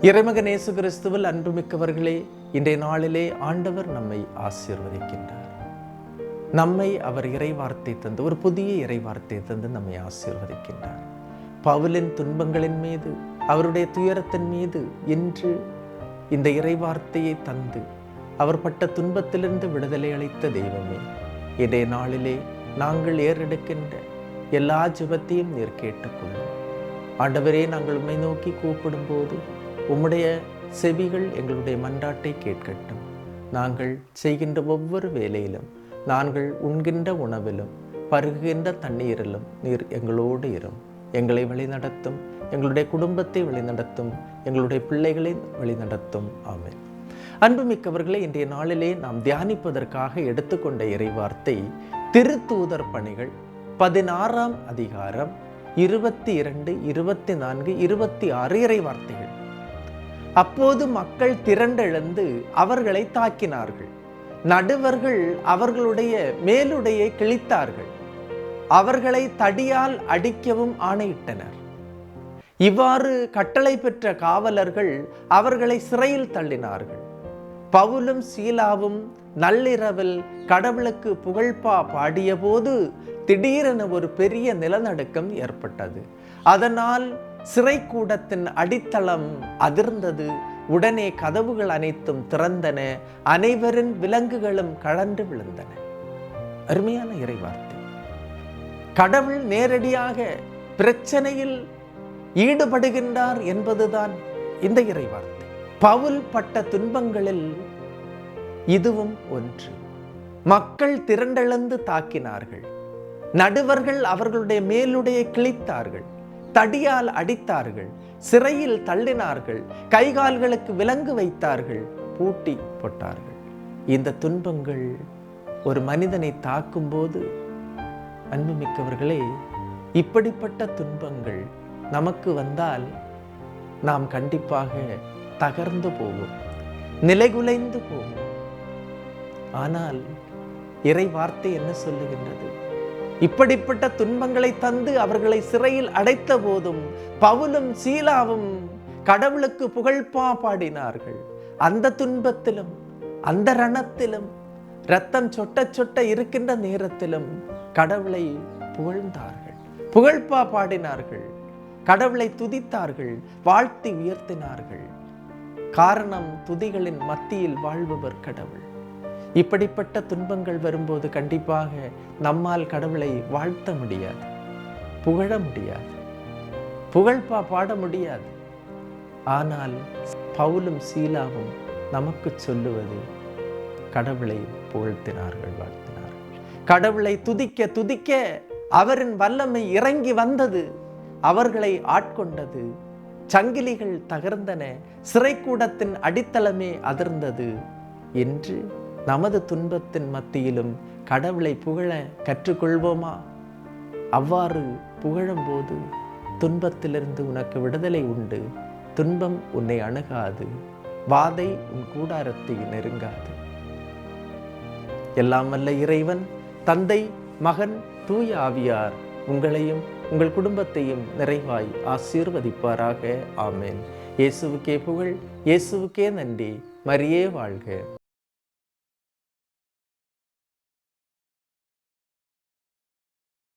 இறைமகன் இயேசு கிறிஸ்துவில் அன்புமிக்கவர்களே, இன்றைய நாளிலே ஆண்டவர் நம்மை ஆசீர்வதிக்கின்றார். நம்மை அவர் இறைவார்த்தை தந்து, ஒரு புதிய இறைவார்த்தை தந்து நம்மை ஆசீர்வதிக்கின்றார். பவுலின் துன்பங்களின் மீது, அவருடைய துயரத்தின் மீது இன்று இந்த இறைவார்த்தையை தந்து அவர் பட்ட துன்பத்திலிருந்து விடுதலை அளித்த தெய்வமே, இன்றைய நாளிலே நாங்கள் ஏறெடுக்கின்ற எல்லா ஜெபத்தையும் நீர் கேட்டுக்கொள்ளும். ஆண்டவரே, நாங்கள் உம்மை நோக்கி கூப்பிடும் போது உம்முடைய செவிகள் எங்களுடைய மன்றாட்டை கேட்கட்டும். நாங்கள் செய்கின்ற ஒவ்வொரு வேலையிலும், நாங்கள் உண்கின்ற உணவிலும், பருகுகின்ற தண்ணீரிலும் நீர் எங்களோடு இரும். எங்களை வழிநடத்தும், எங்களுடைய குடும்பத்தை வழிநடத்தும், எங்களுடைய பிள்ளைகளை வழிநடத்தும். ஆமென். அன்புமிக்கவர்களே, இன்றைய நாளிலே நாம் தியானிப்பதற்காக எடுத்துக்கொண்ட இறைவார்த்தை திருத்தூதர் பணிகள் 16ஆம் அதிகாரம் 22, 24, 26 இறைவார்த்தைகள். அப்போது மக்கள் திரண்டெழுந்து அவர்களை தாக்கினார்கள். நடுவர்கள் அவர்களுடைய மேலுடையை கிழித்தார்கள். அவர்களை தடியால் அடிக்கவும் ஆணையிட்டனர். இவ்வாறு கட்டளை பெற்ற காவலர்கள் அவர்களை சிறையில் தள்ளினார்கள். பவுலும் சீலாவும் நள்ளிரவில் கடவுளுக்கு புகழ்பா பாடிய போது திடீரென ஒரு பெரிய நிலநடுக்கம் ஏற்பட்டது. அதனால் சிறைக்கூடத்தின் அடித்தளம் அதிர்ந்தது. உடனே கதவுகள் அனைத்தும் திறந்தன. அனைவரின் விலங்குகளும் கழன்று விழுந்தன. அருமையான இறைவார்த்தை. கடவுள் நேரடியாக பிரச்சனையில் ஈடுபடுகின்றார் என்பதுதான் இந்த இறைவார்த்தை. பவுல் பட்ட துன்பங்களில் இதுவும் ஒன்று. மக்கள் திரண்டெழுந்து தாக்கினார்கள். நடுவர்கள் அவர்களுடைய மேலுடைய கிழித்தார்கள், தடியால் அடித்தார்கள், சிறையில் தள்ளினார்கள், கைகால்களுக்கு விலங்கு வைத்தார்கள், பூட்டி போட்டார்கள். இந்த துன்பங்கள் ஒரு மனிதனை தாக்கும் போது, அன்புமிக்கவர்களே, இப்படிப்பட்ட துன்பங்கள் நமக்கு வந்தால் நாம் கண்டிப்பாக தகர்ந்து போவோம், நிலைகுலைந்து போவோம். ஆனால் இறை வார்த்தை என்ன சொல்லுகின்றது? இப்படிப்பட்ட துன்பங்களை தந்து அவர்களை சிறையில் அடைத்த போதும் பவுலும் சீலாவும் கடவுளுக்கு புகழ்பா பாடினார்கள். அந்த துன்பத்திலும், அந்த ரணத்திலும், இரத்தம் சொட்ட சொட்ட இருக்கின்ற நேரத்திலும் கடவுளை புகழ்ந்தார்கள், புகழ்பா பாடினார்கள், கடவுளை துதித்தார்கள், வாழ்த்தி உயர்த்தினார்கள். காரணம், துதிகளின் மத்தியில் வாழ்பவர் கடவுள். இப்படிப்பட்ட துன்பங்கள் வரும்போது கண்டிப்பாக நம்மால் கடவுளை வாழ்த்த முடியாது, புகழ முடியாது, புகழ்பா பாட முடியாது. ஆனால் பவுலும் சீலாவும் நமக்கு சொல்லுவது, கடவுளை புகழ்த்தினார்கள், வாழ்த்தினார்கள். கடவுளை துதிக்க துதிக்க அவரின் வல்லமை இறங்கி வந்தது, அவர்களை ஆட்கொண்டது. சங்கிலிகள் தகர்ந்தன, சிறைக்கூடத்தின் அடித்தளமே அதிர்ந்தது. என்று நமது துன்பத்தின் மத்தியிலும் கடவுளை புகழ கற்றுக்கொள்வோமா? அவ்வாறு புகழும்போது துன்பத்திலிருந்து உனக்கு விடுதலை உண்டு. துன்பம் உன்னை அணுகாது, வாதை உன் கூடாரத்தை நெருங்காது. எல்லாம் வல்ல இறைவன், தந்தை, மகன், தூய ஆவியார் உங்களையும் உங்கள் குடும்பத்தையும் நிறைவாய் ஆசீர்வதிப்பாராக. ஆமென். இயேசுவுக்கே புகழ், இயேசுவுக்கே நன்றி. மரியே வாழ்க.